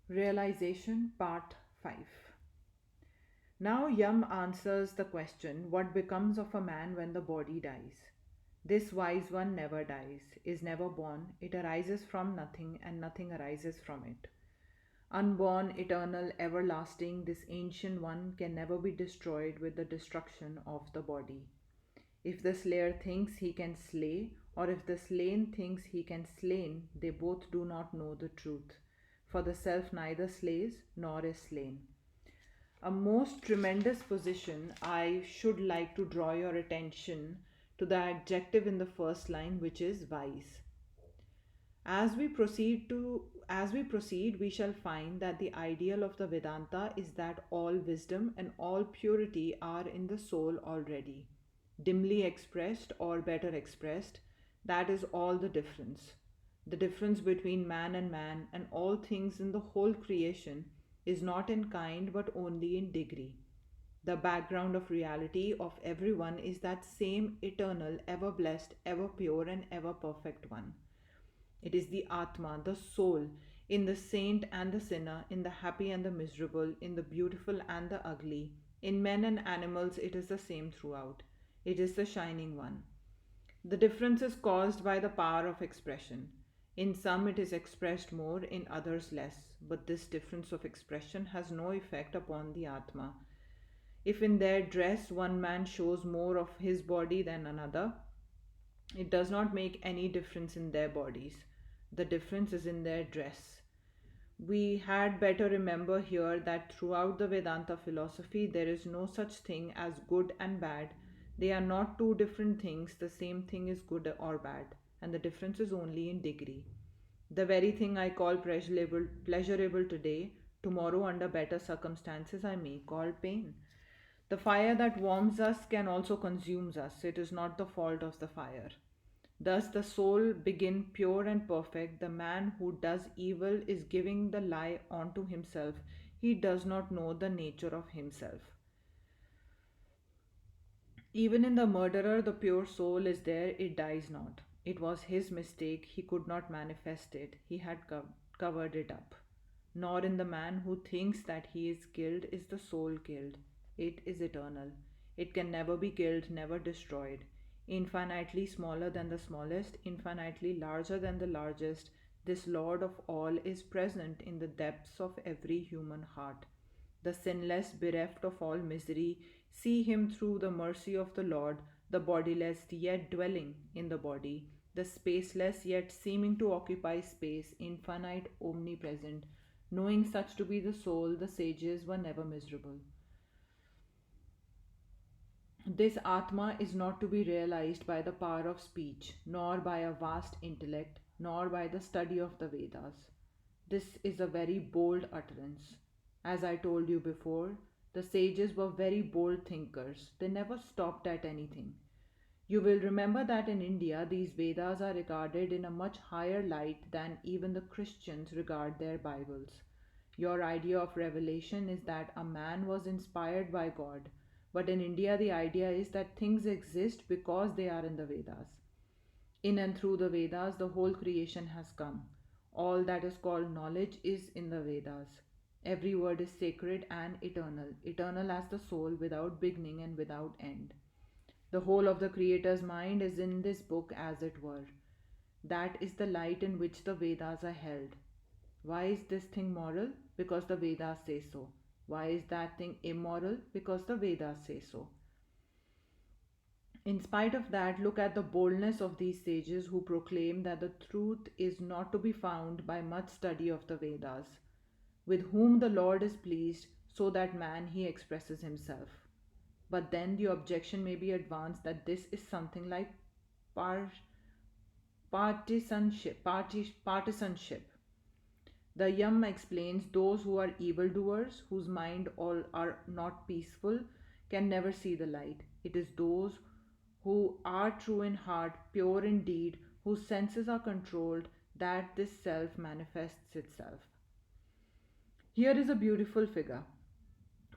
Realization Part 5. Now Yam answers the question, what becomes of a man when the body dies? This wise one never dies, is never born, it arises from nothing, and nothing arises from it. Unborn, eternal, everlasting, this ancient one can never be destroyed with the destruction of the body. If the slayer thinks he can slay, or if the slain thinks he can slain, they both do not know the truth. For the self neither slays nor is slain. A most tremendous position. I should like to draw your attention to the adjective in the first line, which is wise. As we proceed, we shall find that the ideal of the Vedanta is that all wisdom and all purity are in the soul already, dimly expressed or better expressed. That is all the difference. The difference between man and all things in the whole creation is not in kind but only in degree. The background of reality of everyone is that same eternal, ever blessed, ever pure, and ever perfect one. It is the Atma, the soul, in the saint and the sinner, in the happy and the miserable, in the beautiful and the ugly. In men and animals, it is the same throughout. It is the shining one. The difference is caused by the power of expression. In some, it is expressed more, in others, less. But this difference of expression has no effect upon the Atma. If in their dress one man shows more of his body than another, it does not make any difference in their bodies. The difference is in their dress. We had better remember here that throughout the Vedanta philosophy there is no such thing as good and bad. They are not two different things, the same thing is good or bad, and the difference is only in degree. The very thing I call pleasurable today, tomorrow under better circumstances I may call pain. The fire that warms us can also consume us. It is not the fault of the fire. Thus the soul begin pure and perfect. The man who does evil is giving the lie onto himself. He does not know the nature of himself. Even in the murderer, the pure soul is there, it dies not. It was his mistake, he could not manifest it, he had covered it up. Nor in the man who thinks that he is killed is the soul killed. It is eternal. It can never be killed, never destroyed. Infinitely smaller than the smallest, infinitely larger than the largest, this Lord of all is present in the depths of every human heart. The sinless, bereft of all misery, see him through the mercy of the Lord, the bodiless yet dwelling in the body, the spaceless yet seeming to occupy space, infinite, omnipresent. Knowing such to be the soul, the sages were never miserable. This Atma is not to be realized by the power of speech, nor by a vast intellect, nor by the study of the Vedas. This is a very bold utterance. As I told you before, the sages were very bold thinkers. They never stopped at anything. You will remember that in India, these Vedas are regarded in a much higher light than even the Christians regard their Bibles. Your idea of revelation is that a man was inspired by God, but in India, the idea is that things exist because they are in the Vedas. In and through the Vedas, the whole creation has come. All that is called knowledge is in the Vedas. Every word is sacred and eternal, eternal as the soul, without beginning and without end. The whole of the Creator's mind is in this book, as it were. That is the light in which the Vedas are held. Why is this thing moral? Because the Vedas say so. Why is that thing immoral? Because the Vedas say so. In spite of that, look at the boldness of these sages who proclaim that the truth is not to be found by much study of the Vedas. With whom the Lord is pleased, so that man he expresses himself. But then the objection may be advanced that this is something like par- partisanship. The Yam explains those who are evildoers, whose mind all are not peaceful, can never see the light. It is those who are true in heart, pure in deed, whose senses are controlled, that this self manifests itself. Here is a beautiful figure.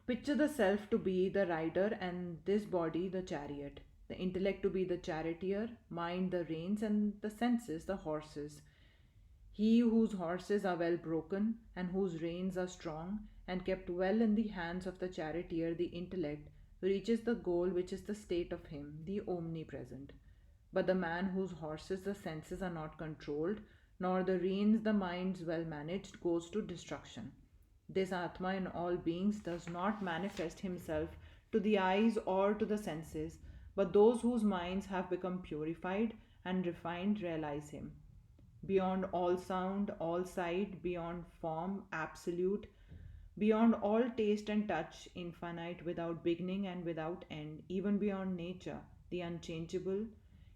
Picture the self to be the rider and this body the chariot, the intellect to be the charioteer, mind the reins, and the senses the horses. He whose horses are well broken, and whose reins are strong, and kept well in the hands of the charioteer, the intellect, reaches the goal which is the state of him, the omnipresent. But the man whose horses the senses are not controlled, nor the reins the minds well managed, goes to destruction. This Atma in all beings does not manifest himself to the eyes or to the senses, but those whose minds have become purified and refined realize him. Beyond all sound, all sight, beyond form, absolute, beyond all taste and touch, infinite, without beginning and without end, even beyond nature, the unchangeable,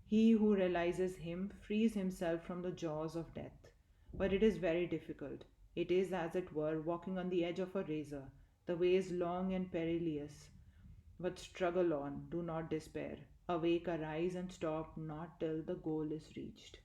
he who realizes him frees himself from the jaws of death. But it is very difficult. It is, as it were, walking on the edge of a razor. The way is long and perilous. But struggle on, do not despair. Awake, arise, and stop not till the goal is reached.